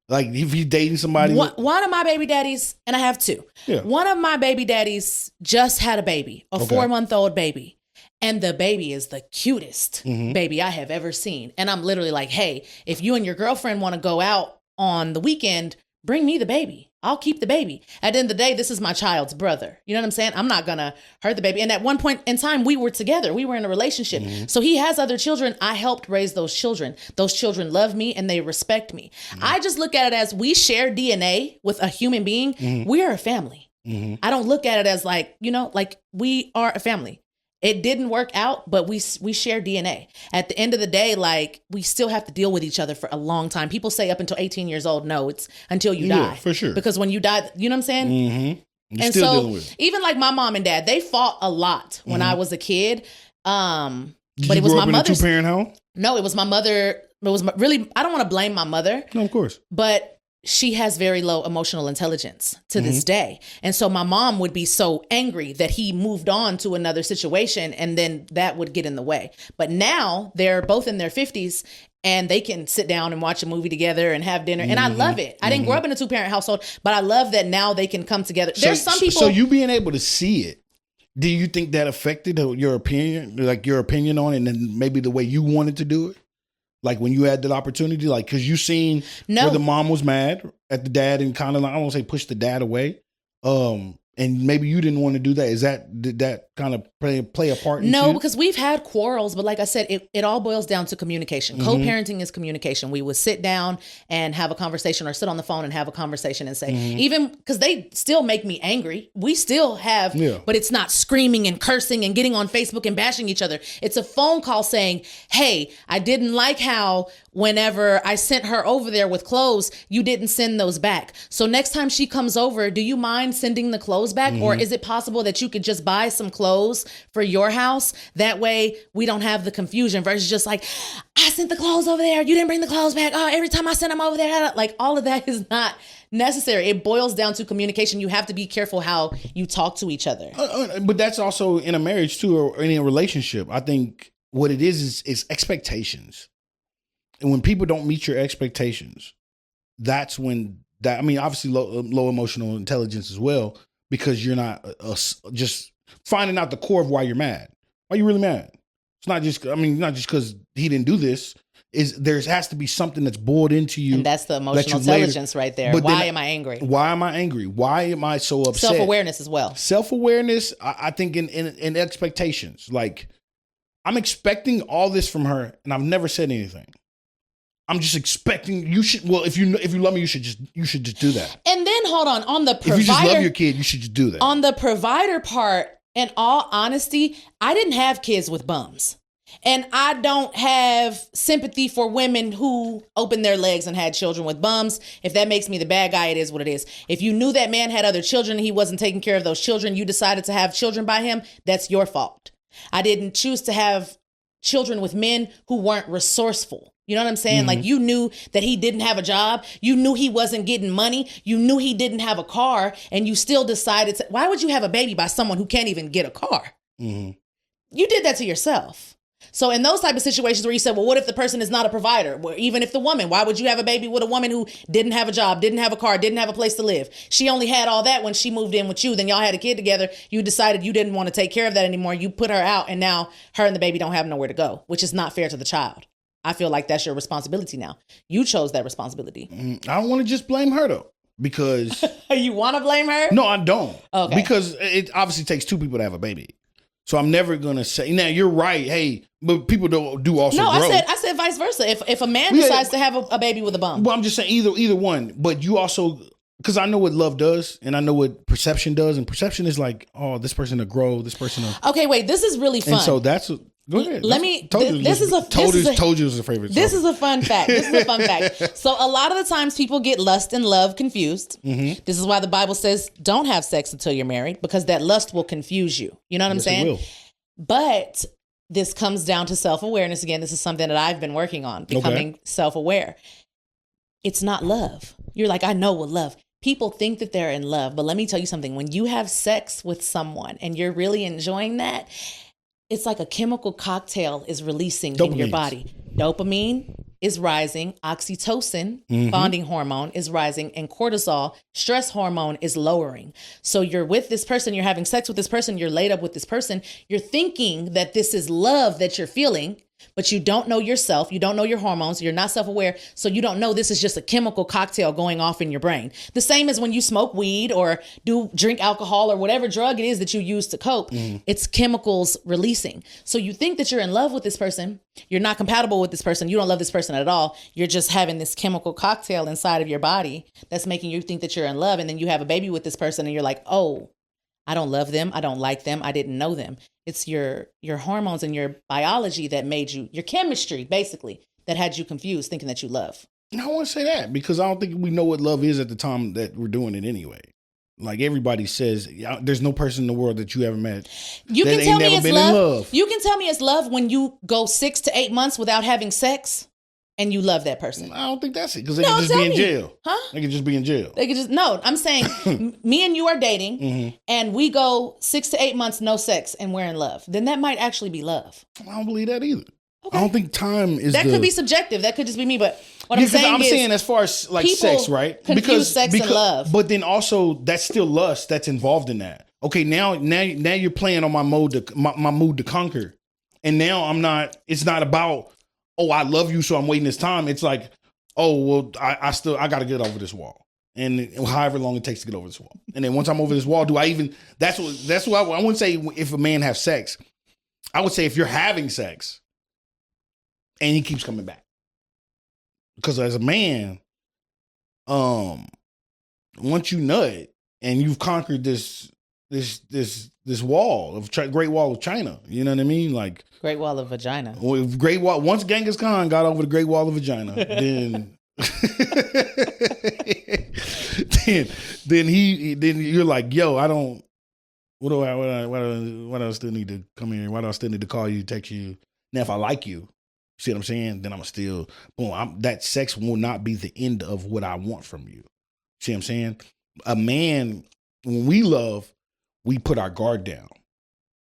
Like if he's dating somebody? One of my baby daddies, and I have two. Yeah. One of my baby daddies just had a baby, a 4-month-old baby. And the baby is the cutest baby I have ever seen. And I'm literally like, hey, if you and your girlfriend want to go out on the weekend, bring me the baby. I'll keep the baby. At the end of the day, this is my child's brother. You know what I'm saying? I'm not going to hurt the baby. And at one point in time, we were together. We were in a relationship. So he has other children. I helped raise those children. Those children love me and they respect me. I just look at it as we share DNA with a human being. We are a family. I don't look at it as like, like we are a family. It didn't work out, but we share DNA. At the end of the day, like we still have to deal with each other for a long time. People say up until 18 years old. No, it's until you die. For sure. Because when you die, you know what I'm saying? You're and still so dealing with it. even like my mom and dad, they fought a lot when I was a kid. But it was my mother's. In a 2-parent home? No, it was my mother. It was really, I don't want to blame my mother. No, of course. But she has very low emotional intelligence to this day. And so my mom would be so angry that he moved on to another situation and then that would get in the way. But now they're both in their 50s and they can sit down and watch a movie together and have dinner. And I love it. I didn't grow up in a 2-parent household, but I love that now they can come together. There's some people. So you being able to see it, do you think that affected your opinion, like your opinion on it and then maybe the way you wanted to do it? Like when you had that opportunity, like, cause you seen where the mom was mad at the dad and kind of like, I don't want to say push the dad away. And maybe you didn't want to do that. Did that kind of play a part? No, because we've had quarrels, but like I said, it all boils down to communication. Co-parenting is communication. We would sit down and have a conversation or sit on the phone and have a conversation and say, even because they still make me angry. We still have, but it's not screaming and cursing and getting on Facebook and bashing each other. It's a phone call saying, hey, I didn't like how whenever I sent her over there with clothes, you didn't send those back. So next time she comes over, do you mind sending the clothes back? Or is it possible that you could just buy some clothes for your house? That way we don't have the confusion versus just like, I sent the clothes over there. You didn't bring the clothes back. Oh, every time I send them over there, like all of that is not necessary. It boils down to communication. You have to be careful how you talk to each other. But that's also in a marriage too, or in a relationship. I think what it is expectations. And when people don't meet your expectations, that's when obviously low emotional intelligence as well, because you're not just finding out the core of why you're mad. Why are you really mad? It's not just because he didn't do this. There has to be something that's boiled into you. And that's the emotional intelligence right there. Why am I angry? Why am I angry? Why am I so upset? Self-awareness as well. Self-awareness, I think in expectations. Like, I'm expecting all this from her and I've never said anything. I'm just expecting you should. Well, if you love me, you should just do that. And then hold on the provider. If you just love your kid, you should just do that. On the provider part, in all honesty, I didn't have kids with bums, and I don't have sympathy for women who opened their legs and had children with bums. If that makes me the bad guy, it is what it is. If you knew that man had other children and he wasn't taking care of those children, you decided to have children by him. That's your fault. I didn't choose to have children with men who weren't resourceful. You know what I'm saying? Like, you knew that he didn't have a job. You knew he wasn't getting money. You knew he didn't have a car, and you still decided to. Why would you have a baby by someone who can't even get a car? You did that to yourself. So in those type of situations where you said, well, what if the person is not a provider? Well, even if the woman, why would you have a baby with a woman who didn't have a job, didn't have a car, didn't have a place to live? She only had all that when she moved in with you. Then y'all had a kid together. You decided you didn't want to take care of that anymore. You put her out, and now her and the baby don't have nowhere to go, which is not fair to the child. I feel like that's your responsibility now. You chose that responsibility. I don't want to just blame her though, because you want to blame her? No, I don't. Okay. Because it obviously takes two people to have a baby. So I'm never gonna say. Now you're right. Hey, but people do also. No, grow. I said vice versa. If a man decides to have a baby with a bum. Well, I'm just saying either one. But you also, because I know what love does, and I know what perception does, and perception is like, oh, this person to grow, this person to. Okay, wait. This is really fun. And so that's. Go ahead. Let me. Told you was a favorite. This is a fun fact. So a lot of the times people get lust and love confused. Mm-hmm. This is why the Bible says don't have sex until you're married, because that lust will confuse you. You know what I'm saying? It will. But this comes down to self-awareness. Again, this is something that I've been working on, becoming self-aware. It's not love. You're like, I know what love. People think that they're in love, but let me tell you something. When you have sex with someone and you're really enjoying that, it's like a chemical cocktail is releasing in your body. Dopamine is rising. Oxytocin, bonding hormone, is rising. And cortisol, stress hormone, is lowering. So you're with this person, you're having sex with this person, you're laid up with this person. You're thinking that this is love that you're feeling, but you don't know yourself. You don't know your hormones. You're not self-aware. So you don't know this is just a chemical cocktail going off in your brain. The same as when you smoke weed or drink alcohol or whatever drug it is that you use to cope. It's chemicals releasing. So you think that you're in love with this person. You're not compatible with this person. You don't love this person at all. You're just having this chemical cocktail inside of your body that's making you think that you're in love. And then you have a baby with this person and you're like, oh, I don't love them. I don't like them. I didn't know them. It's your hormones and your biology that made you, your chemistry, basically, that had you confused thinking that you love. And I want to say that because I don't think we know what love is at the time that we're doing it anyway. Like everybody says, there's no person in the world that you ever met you that can ain't tell me never it's been love. in love. You can tell me it's love when you go 6 to 8 months without having sex and you love that person. I don't think that's it because they could just be in jail. Huh? They could just be in jail. They could just, no, I'm saying me and you are dating and we go 6 to 8 months, no sex, and we're in love. Then that might actually be love. I don't believe that either. Okay. I don't think time is that could be subjective. That could just be me. But what I'm saying is, as far as like sex, right? Confuse sex and love. But then also that's still lust that's involved in that. Okay, now you're playing on my mood to conquer. And now it's not about, oh, I love you, so I'm waiting this time. It's like, oh, well, I got to get over this wall. And however long it takes to get over this wall. And then once I'm over this wall, that's what I wouldn't say if a man have sex. I would say if you're having sex and he keeps coming back. Because as a man, once you nut and you've conquered this wall of Great Wall of China, you know what I mean? Like Great Wall of Vagina. Once Genghis Khan got over the Great Wall of Vagina, then then you're like, yo, I don't. Why do I still need to come here? Why do I still need to call you, text you? Now, if I like you, see what I'm saying? Then I'm still boom. That sex will not be the end of what I want from you. See what I'm saying? A man, when we love, we put our guard down.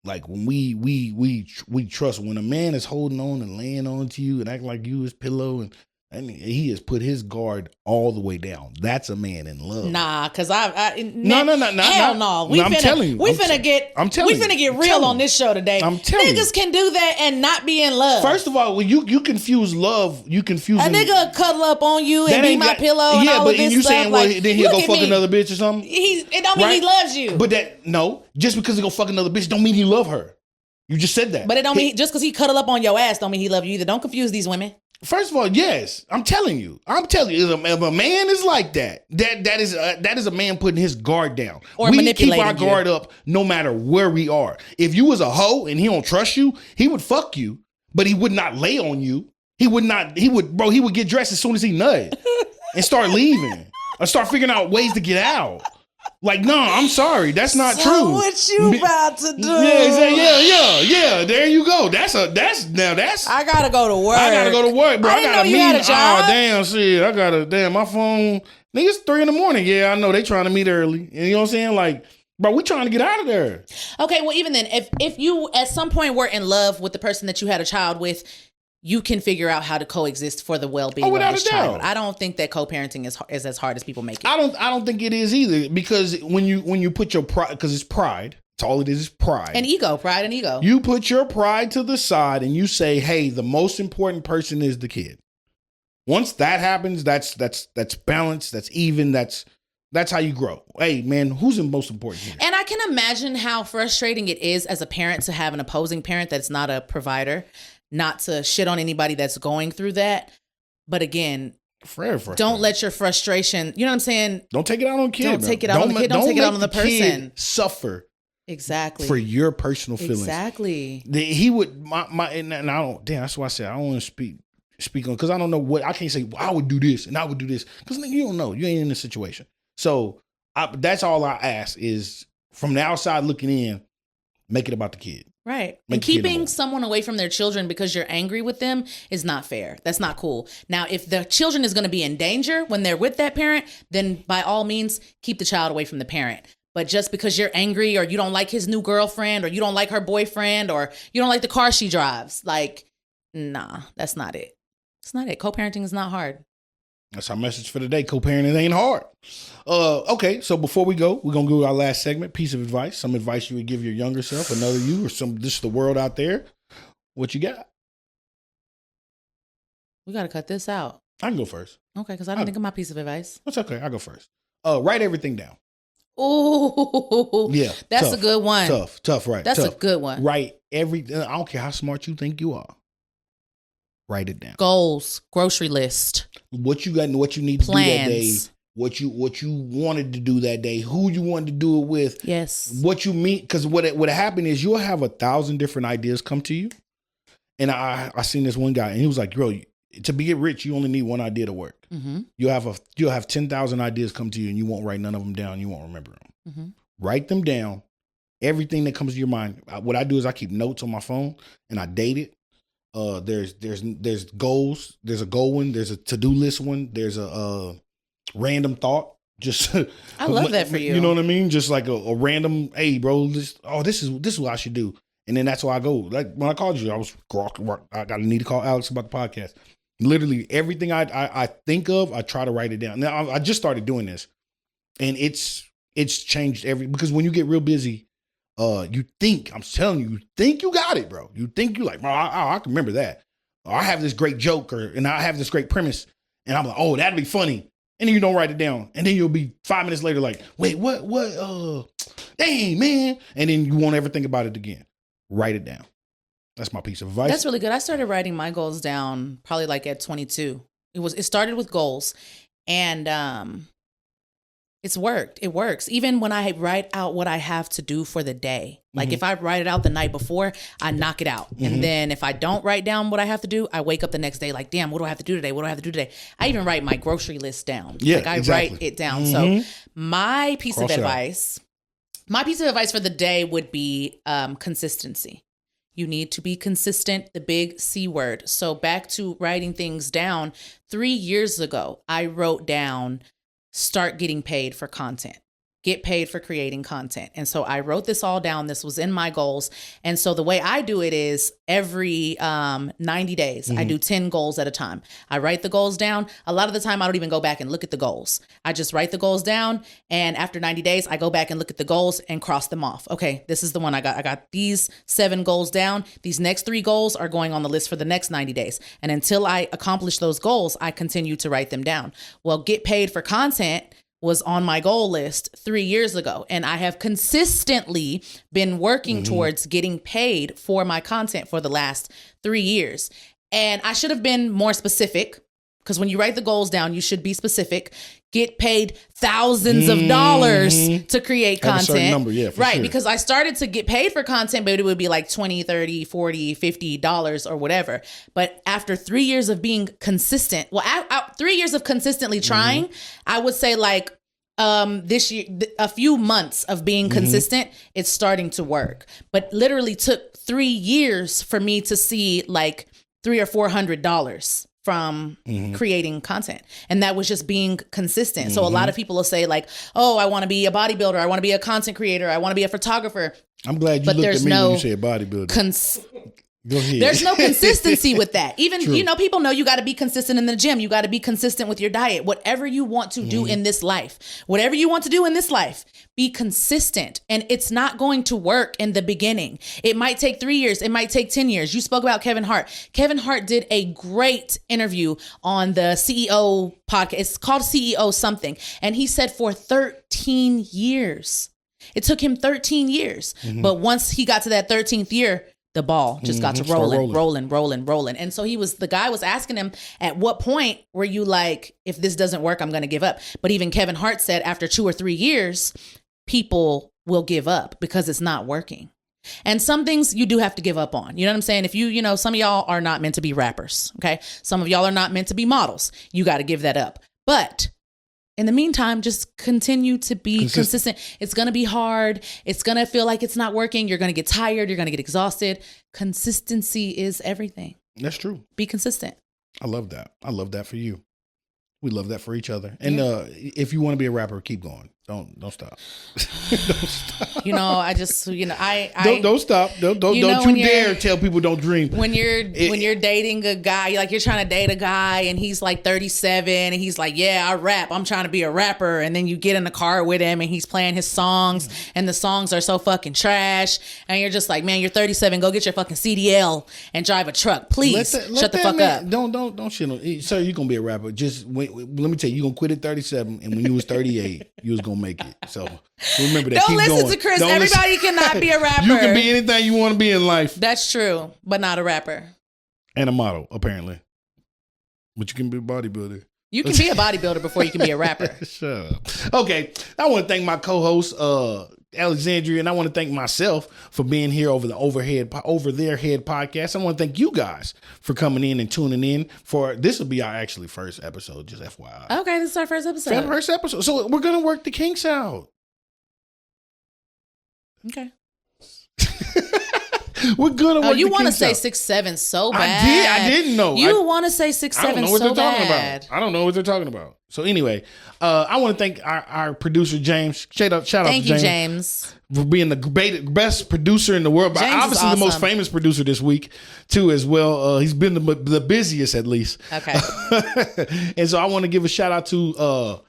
Like when we trust. When a man is holding on and laying on to you and acting like you his pillow and he has put his guard all the way down. That's a man in love. Nah, because no. Hell no. We finna get real on this show today. I'm telling you. Niggas can do that and not be in love. First of all, when you confuse love, you confuse a nigga cuddle up on you and be my pillow. And all of this you stuff. saying, well, then he'll go fuck another bitch or something. It don't mean he loves you. But just because he go fuck another bitch don't mean he love her. You just said that. But it don't mean just because he cuddle up on your ass don't mean he love you either. Don't confuse these women. First of all, yes, I'm telling you, if a man is like that is a man putting his guard down. Or we keep our manipulating guard up no matter where we are. If you was a hoe and he don't trust you, he would fuck you, but he would not lay on you. He would get dressed as soon as he nut and start leaving or start figuring out ways to get out. Like, no, I'm sorry. That's not true. What you about to do? Yeah. There you go. That's I gotta go to work. Bro. I didn't know you had a job. Oh, damn, shit. My phone. Nigga, it's 3 a.m. Yeah, I know they trying to meet early. You know what I'm saying? Like, bro, we trying to get out of there. Okay, well, even then, if you at some point were in love with the person that you had a child with, you can figure out how to coexist for the well-being of this child. I don't think that co-parenting is as hard as people make it. I don't think it is either, because when you put your pride, because it's pride. It's all it is pride. And ego, pride and ego. You put your pride to the side and you say, hey, the most important person is the kid. Once that happens, that's balanced, that's even, that's how you grow. Hey, man, who's the most important here? And I can imagine how frustrating it is as a parent to have an opposing parent that's not a provider. Not to shit on anybody that's going through that. But again, don't let your frustration, you know what I'm saying? Don't take it out on the kid. Don't take it out on the kid. Don't take it out on the person. Suffer Exactly. For your personal feelings. Exactly. He would and I don't. Damn, that's why I said I don't want to speak on, because I don't know what I can't say. Well, I would do this and I would do this, because you don't know. You ain't in the situation. So that's all I ask is, from the outside looking in, make it about the kid. Right. And keeping someone away from their children because you're angry with them is not fair. That's not cool. Now, if the children is going to be in danger when they're with that parent, then by all means, keep the child away from the parent. But just because you're angry, or you don't like his new girlfriend, or you don't like her boyfriend, or you don't like the car she drives, like, nah, that's not it. It's not it. Co-parenting is not hard. That's our message for today. Co-parenting ain't hard. Okay, so before we go, we're going to do our last segment, piece of advice. Some advice you would give your younger self, another you, or just the world out there. What you got? We got to cut this out. I can go first. Okay, because I didn't think of my piece of advice. That's okay. I'll go first. Write everything down. Oh, yeah. That's a good one. Tough, right. That's a good one. Write everything. I don't care how smart you think you are. Write it down. Goals, grocery list. What you got and what you need to do that day. What you wanted to do that day. Who you wanted to do it with. Yes. What you meet. Because what happen is you'll have 1,000 different ideas come to you. And I seen this one guy, and he was like, bro, to get rich, you only need one idea to work. Mm-hmm. You'll have 10,000 ideas come to you, and you won't write none of them down. You won't remember them. Mm-hmm. Write them down. Everything that comes to your mind. What I do is I keep notes on my phone, and I date it. There's goals. There's a goal one. There's a to-do list one. There's a random thought. Just I love that for you. You know what I mean? Just like a random, hey, bro, this is what I should do. And then that's why I go. Like when I called you, I need to call Alex about the podcast. Literally everything I think of, I try to write it down. Now I just started doing this, and it's changed because when you get real busy, you think you got it, bro. You think you like, bro, I can remember that. Or I have this great joke, and I have this great premise, and I'm like, oh, that'd be funny. And then you don't write it down, and then you'll be 5 minutes later like, wait, what? Dang, man. And then you won't ever think about it again. Write it down. That's my piece of advice. That's really good. I started writing my goals down probably like at 22. It started with goals, and it's worked. It works. Even when I write out what I have to do for the day. Like if I write it out the night before, I knock it out. Mm-hmm. And then if I don't write down what I have to do, I wake up the next day like, damn, what do I have to do today? What do I have to do today? I even write my grocery list down. Yeah, like I exactly. write it down. So my piece of advice for the day would be consistency. You need to be consistent, the big C word. So back to writing things down. 3 years ago, I wrote down, start getting paid for content. Get paid for creating content. And so I wrote this all down. This was in my goals. And so the way I do it is every 90 days, I do 10 goals at a time. I write the goals down. A lot of the time, I don't even go back and look at the goals. I just write the goals down. And after 90 days, I go back and look at the goals and cross them off. Okay, this is the one I got. I got these 7 goals down. These next 3 goals are going on the list for the next 90 days. And until I accomplish those goals, I continue to write them down. Well, get paid for content was on my goal list 3 years ago. And I have consistently been working towards getting paid for my content for the last 3 years. And I should have been more specific, because when you write the goals down, you should be specific. Get paid thousands of dollars to create Have content. a certain number, yeah, for right. sure. Because I started to get paid for content, but it would be like $20, $30, $40, $50 or whatever. But after 3 years of being consistent, 3 years of consistently trying, I would say like this year, a few months of being consistent, it's starting to work. But literally took 3 years for me to see like $300 or $400 from creating content. And that was just being consistent. So a lot of people will say like, oh, I want to be a bodybuilder. I want to be a content creator. I want to be a photographer. I'm glad you looked at me when you said bodybuilder. Go ahead. There's no consistency with that. Even, True. People know you got to be consistent in the gym. You got to be consistent with your diet. Whatever you want to do in this life, be consistent. And it's not going to work in the beginning. It might take 3 years. It might take 10 years. You spoke about Kevin Hart. Kevin Hart did a great interview on the CEO podcast. It's called CEO something. And he said for 13 years, it took him 13 years. But once he got to that 13th year, the ball just got to rolling. And so the guy was asking him, at what point were you like, if this doesn't work, I'm going to give up? But even Kevin Hart said after 2 or 3 years, people will give up because it's not working. And some things you do have to give up on. You know what I'm saying? If you know, some of y'all are not meant to be rappers. Okay. Some of y'all are not meant to be models. You got to give that up. But in the meantime, just continue to be consistent. It's going to be hard. It's going to feel like it's not working. You're going to get tired. You're going to get exhausted. Consistency is everything. That's true. Be consistent. I love that. I love that for you. We love that for each other. And if you want to be a rapper, keep going. Don't stop. Don't stop. You know, I just, you know, don't stop. Don't you dare tell people don't dream. When you're dating a guy, like you're trying to date a guy and he's like 37 and he's like, yeah, I rap. I'm trying to be a rapper. And then you get in the car with him and he's playing his songs and the songs are so fucking trash. And you're just like, man, you're 37. Go get your fucking CDL and drive a truck. Please shut the fuck up. Don't shit on. Sir, you're going to be a rapper. Just wait, let me tell you, you're going to quit at 37. And when you was 38, you was going to make it. So remember that. Don't listen to Kris. Everybody cannot be a rapper. You can be anything you want to be in life. That's true, but not a rapper. And a model, apparently. But you can be a bodybuilder. You can be a bodybuilder before you can be a rapper. Shut up. Okay. I want to thank my co-host, Alexandria, and I want to thank myself for being here over their head podcast. I want to thank you guys for coming in and tuning in for this will be our actually first episode, just FYI. Okay, this is our first episode. First episode. So we're gonna work the kinks out. Okay. We're gonna work. You want to say 6'7" so bad. I didn't know. You want to say 6'7" so bad. I don't know what they're talking about. I don't know what they're talking about. So anyway, I want to thank our producer James. Shout out to James. Thank you, James, for being the best producer in the world. But James obviously the most famous producer this week too, as well. He's been the busiest at least. Okay. And so I want to give a shout out to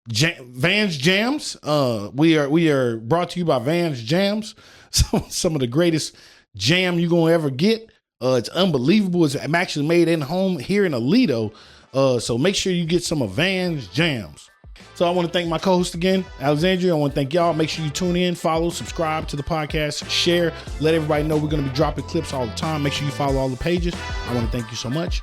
Vans Jams. We are brought to you by Vans Jams. Some of the greatest jam you're gonna ever get. It's unbelievable. It's actually made in home here in Aledo. So make sure you get some of Vans Jams. So I want to thank my co-host again, Alexandria. I want to thank y'all. Make sure you tune in, follow, subscribe to the podcast, share, let everybody know we're going to be dropping clips all the time. Make sure you follow all the pages. I want to thank you so much.